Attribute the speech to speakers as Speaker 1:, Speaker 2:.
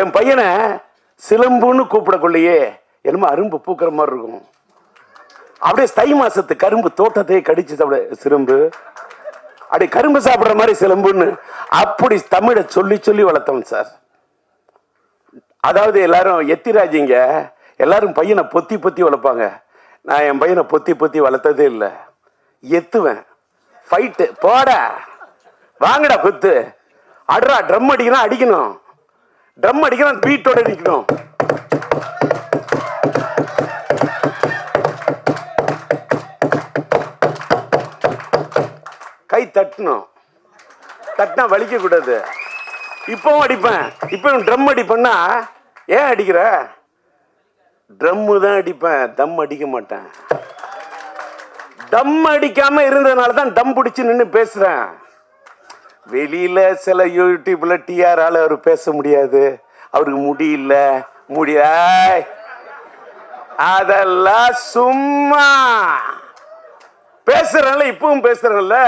Speaker 1: என் பையனை சிலம்புன்னு கூப்பிடக்குள்ளேயே என்னமோ அரும்பு பூக்கிற மாதிரி இருக்கும். அப்படியே தை மாசத்து கரும்பு தோட்டத்தையே கடிச்சு சாப்பிட சிலம்பு, அப்படி கரும்பு சாப்பிட்ற மாதிரி சிலம்புன்னு அப்படி தமிழை சொல்லி சொல்லி வளர்த்தவன் சார். அதாவது எல்லாரும் எத்திராஜிங்க, எல்லாரும் பையனை பொத்தி பொத்தி வளர்ப்பாங்க. நான் என் பையனை பொத்தி பொத்தி வளர்த்ததே இல்லை. எத்துவேன், ஃபைட்டு, போட வாங்கடா குத்து, அட்ரா, ட்ரம் அடிக்கணும், அடிக்கணும், ட்ரம் அடிக்கணும், பீட்டோட அடிக்கணும். கை தட்டணும், தட்டினா வலிக்க கூடாது. இப்பவும் அடிப்பேன், இப்பவும் ட்ரம் அடிப்பேன்னா ஏன் அடிக்கிற? ட்ரம்மு தான் அடிப்பேன், தம் அடிக்க மாட்டேன். தம் அடிக்காம இருந்ததுனால தான் டம் பிடிச்சு நின்று பேசுறேன். வெளியில சில யூடியூப்ல டிஆரால அவர் பேச முடியாது, அவருக்கு முடியல அதெல்லாம் சும்மா பேசுறேன்ல, இப்பவும் பேசுறேன்ல.